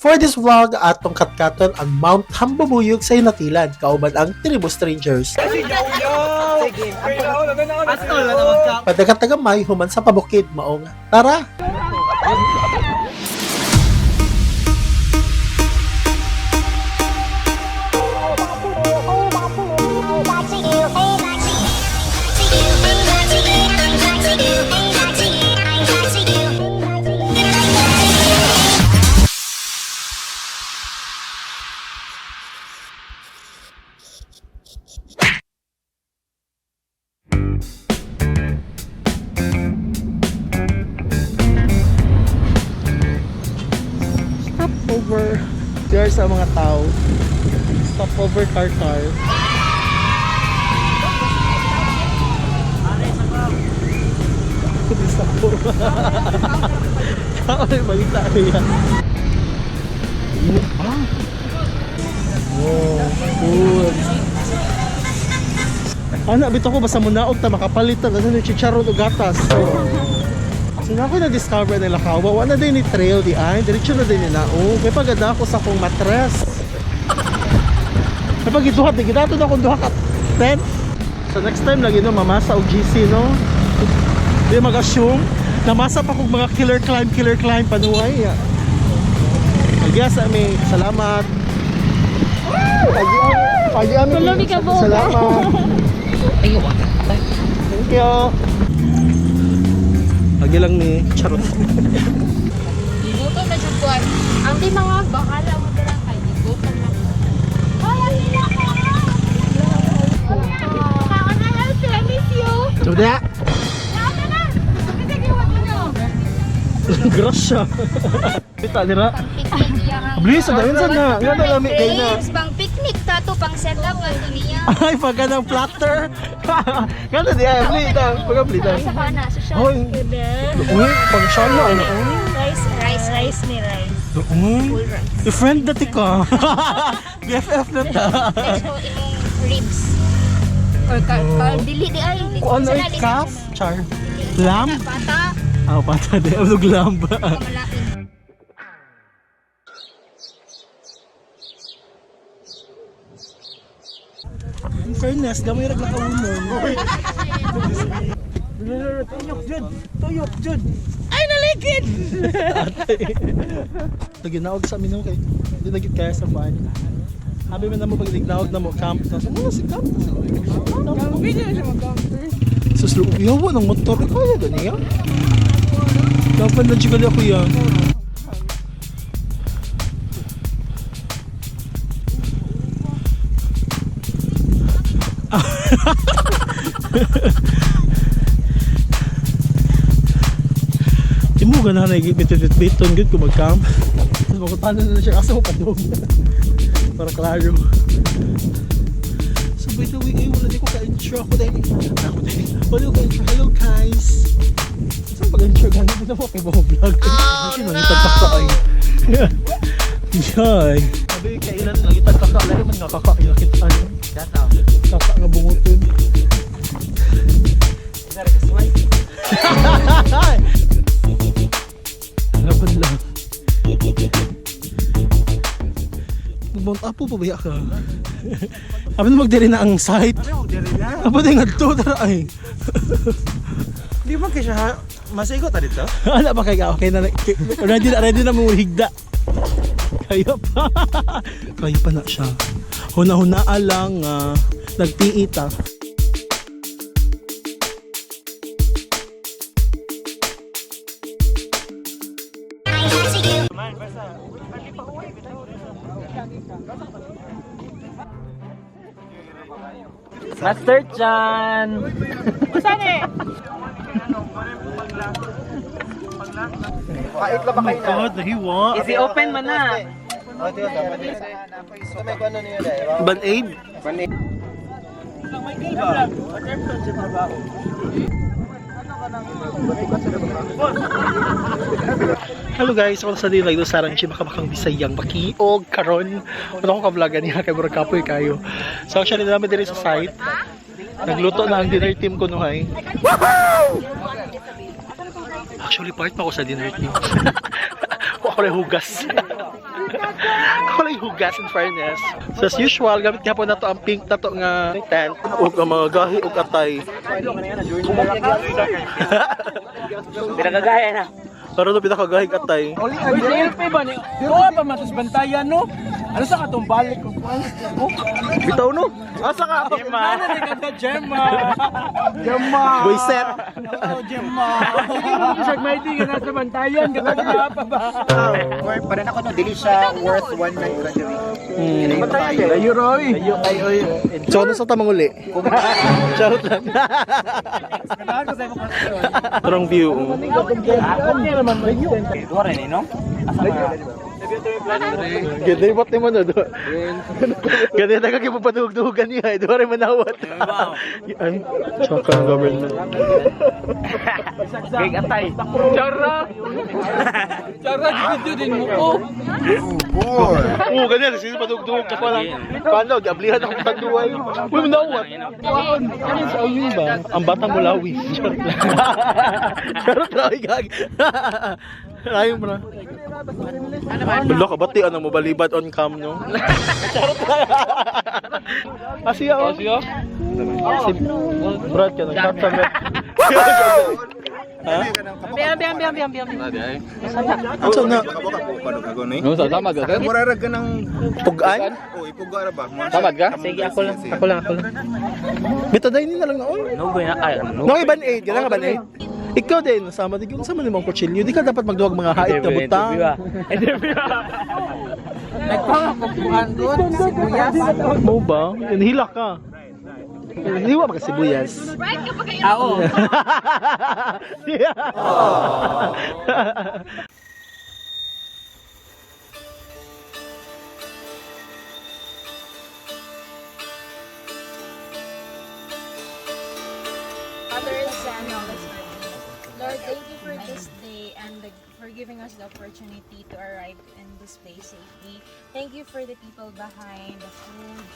For this vlog, atong katkaton ang Mount Hambubuyog sa Inatilan, kauban ang Tribo Strangers. Padagat tagamay human sa pabukid, maong tara! Stopover there sa mga tao. Stopover car. Ay, balita ko yan. Wow, cool. Anak, bito ko basta munaog ta makapalitan ano ni chicharon o gatas. So na ako na-discover nila kawa, wala na din ni trail di ay, diretso na din nila. Oh, may paganda ako sa akong matres. May pag-iduhat, nagidato na akong duha ka tent. So next time lagi no, mamasa o GC no. Di mag-assume, namasa pa kong mga killer climb panuway. Nagyasa mi, salamat. Pagi-ami, salamat. Thank you. Lagi lang ni charot. Gutom na siya kuwan. Ang di mga bakala mo dala kay gutom na. Wala nila ka. I miss you. Sudah. Nasa na. Sige, wag mo na. Grasya. Kita dira. Please, dawin sa na. Yan na lami kay na. Pang picnic ta to, pang setup nga to niya. Ay, pagka ng platter. Ganda di ay, bli ta. Pagka bli ta. Sa kana, sa siya. Hoy. Uy, pang siya na. Rice ni rice. Uy. I-friend dati ka. BFF na ta. So, imong ribs. Or dili di ay. Ano ay calf? Char. Lamb? Pata. Ah, pata di. Ano lamb? Kamalain. In fairness, gamay rin nakaunon. Tuyok, Jud. Ay, naligid! Naginaog sa amin kay hindi nagit kaya sa fan. Sabi mo na mo pag nagnaog na mo, camp na. Ano si camp? Video siya mag-camp. Suslo, yawa ng motor. Kaya gani yan? Dapat na chikali ako yan. Imo gana na biton gud ko mag-camp. Magkutanan na siya kaso padung. Para klaro. So by the way, wala di ko ka-intro ako dahil. Wala ko intro. Hello guys. Saan pag-intro gana? Hindi na mo kay vlog. Sino nangitag ka ay? Yay. Sabi kailan nangitag ka lalo man nga kakain kita ano. Kaka nga bungutin. Laban lang. Mag-mount up po pabaya ka. Apo na magdiri na ang site. Apo na nga ito tara ay. Di ba kaya siya masigot na dito? Ala ba kaya okay na ready na mo higda. Kaya pa na siya. Huna-hunaan lang nagpiita. Master Chan! Saan eh? Pait lang ba kayo na? God, nahiwa. Easy open man na! Band-aid? Hello guys, ako sa dito like sarang si makabakang Bisayang makiog karon. Ano ko ka-vlogan niya kay murag kapoy kayo. So actually namin diri sa site. Nagluto na ang dinner team ko nuhay. Actually part pa ako sa dinner team. Ako rin hugas. Ako lang yung hugas in fairness. So as usual, gamit kapon na to ang pink na to nga tent. Ug ang mga gahi ug atay. Pinagagaya na. Pero no pinakagahi atay. Uy, selfie ba ni? Diro pa matas bantayan no. Ano sa katong balik ko? Bitaw no? Asa ka? Gemma. Ano ni kada Gemma? Gemma. Boy set. Oh, Gemma. Siya may di ka nasa bantayan, kita pa ba? Para na ko no, dili siya worth one night graduate. Layo Roy. So ano sa tamang uli? Charot lang. Parang view. Duwa rin no? Asa ba? Ganda yung ni mo no. Ganda na kaki papadugdugan niya. Doon rin manawat. Ay, tsaka ang government. Big atay. Chara. Chara video din mo ko. Oo, ganyan. Sige padugdug. Kasi lang. Paano? Gablihan akong tanduay. Uy, manawat. Ano sa ayun ba? Ang batang mulawi. Charot lang. Charot lang. Gag. Ayaw mo na. Wala ka bati ano mo balibad on cam no? Charot lang. Asiya oh. Asiya? Si Brad ka nag-shot sa met. Ha? Ano na? No, sama ka. Murarag ka ng Pugaan? ipugara ba? Tamad ka? Sige, ako lang. Bitaday ni na lang na oy. No, go na. Ay, no. No, iban 8. Ganun ka ba 8? Ikaw din, sama din yung sama ni mong kutsilyo. Di ka dapat magduwag mga hait na butang. Nagpangakuan doon, sibuyas. Mo ba? Inhila ka. Hiwa ba ka sibuyas? Oo. Father and Son, Holy Spirit. Lord, thank you for this day and for giving us the opportunity to arrive in this place safely. Thank you for the people behind the food.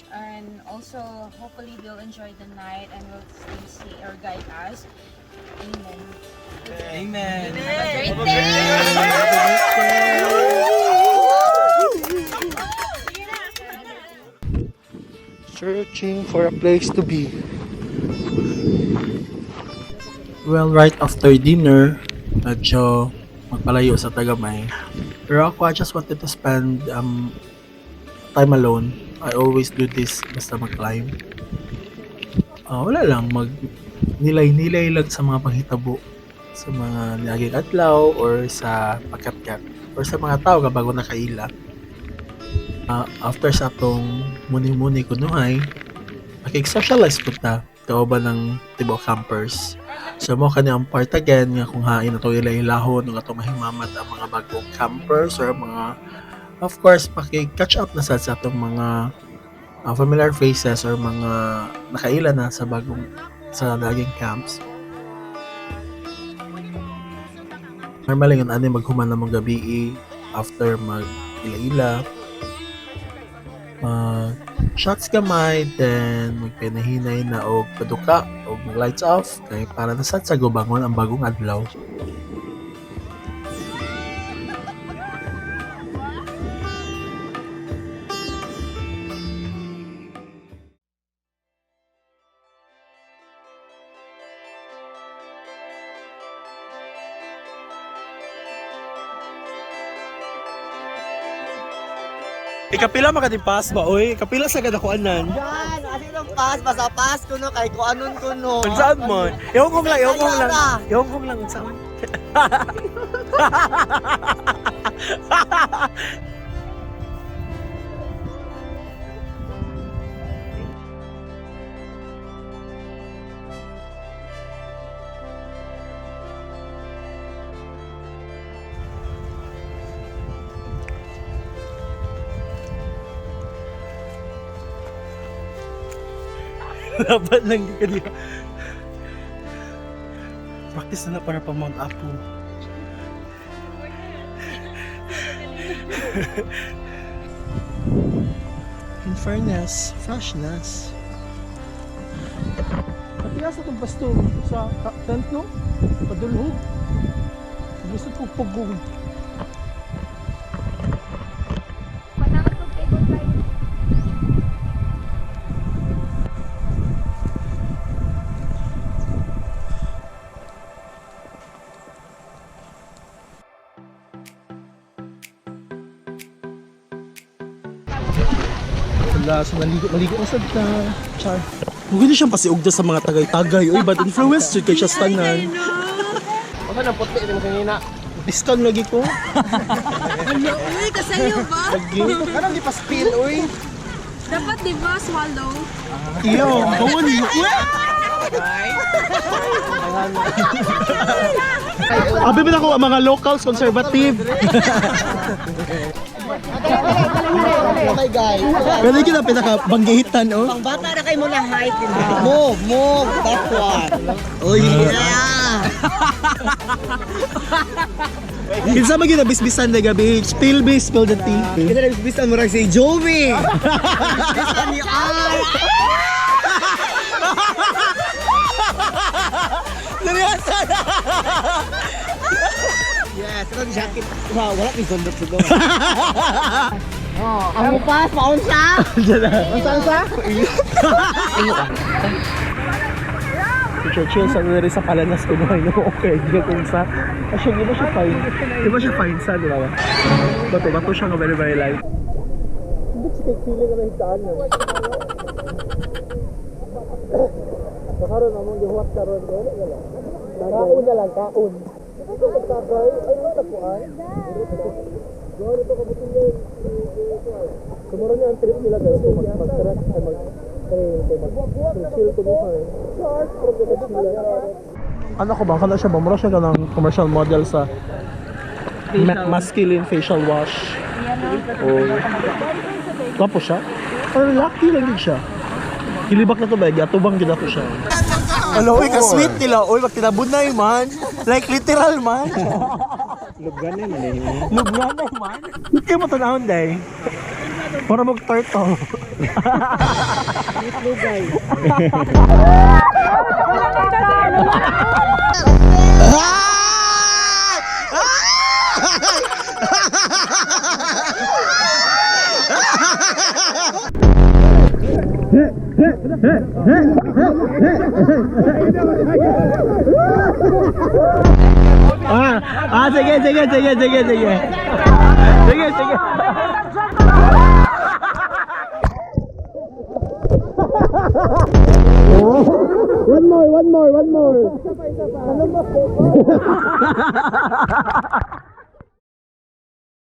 And also, hopefully they'll enjoy the night and will stay safe or guide us. Amen. Amen. Have a great day! Searching for a place to be. Well, right after dinner, medyo magpalayo sa Tagamay. Pero ako, I just wanted to spend time alone. I always do this basta mag-climb. Wala lang, nilay-nilay lang sa mga panghitabo. Sa mga nilaging adlaw or sa pagkatkat. Or sa mga tao kapag nakaila. After sa atong muni-muni kunuhay, makik-socialize po ta kauban ng tibo campers. So mo kani ang part again nga kung hain ato ilahon ng atong mahimamat ang mga bagong campers or mga of course paki-catch up na sa atong mga familiar faces or mga nakaila na sa bagong sa naging camps. Normally yun ani maghuman na mong gabi after mag-ila-ila. Shots gamay, then magpinahinay na og paduka o mag lights off kay para na sa gubangon ang bagong adlaw. Ikapila makadimpas ba oy? Kapila sa gada ko anan. Yan, asin pas, basta pas kuno kay kuanon kuno. Saan mo? Ewan kong lang saan. Dapat lang ka diya. Practice na para pa Mount Apo. In fairness, freshness. Kapila sa itong basto sa tent no? Padulhog. Gusto ko pagugod. sila. So maligo na sad ka. Char. Huwag siyang pasiugda sa mga tagay-tagay. Uy, bad influence kay siya sa tanan. Baka nang puti din kanina. Discount lagi ko. Ano? Uy, kasayo ba? Lagi. Anong di pa spill, uy? Dapat di ba swallow? Iyo, bawon niyo. Abi ba ako mga locals, conservative. Okay, guys. Pero kita pinakabanggihitan, oh. Pang bata na kayo muna height. Move, that one. Oh, yeah. Kinsa man gyud bisbisan na gabi, spill base, spill the tea. Kita na bisan mo rin si Joey. Bisan ni Ar. Nariyasan! Yes, ito ang jacket. Wow, wala kang sundot-sundot. Oh, ang upas, maon siya. Saan siya? Chill sa rin sa Palanas ko no, okay, di kung sa. Kasi di ba siya fine? Di ba siya fine sa, di ba? Bato siya nga very very light. Hindi siya take feeling na hitaan na. Nakaroon namang gihuwat karon ko, wala. Kaun na lang, kaun. Ito nagkagay, ay natapuan. Gawin ito kabutin din. Tomorrow niya ang trip nila guys, so mag-track sa mag-chill ko mo ha. Ano ko ba? Kala siya ba? Mura siya ka ng commercial model sa masculine facial wash. Oh. Tapos siya? Pero lucky lang din siya. Kilibak na to ba? Atubang gina ko siya. Ano, uy, ka-sweet nila. Uy, magtinabunay man. Like, literal man. Luganay man eh. Lugranay man. Hindi kayo matanahon, day. Para mag-turtle. Lugay. Sige. Sige. One more.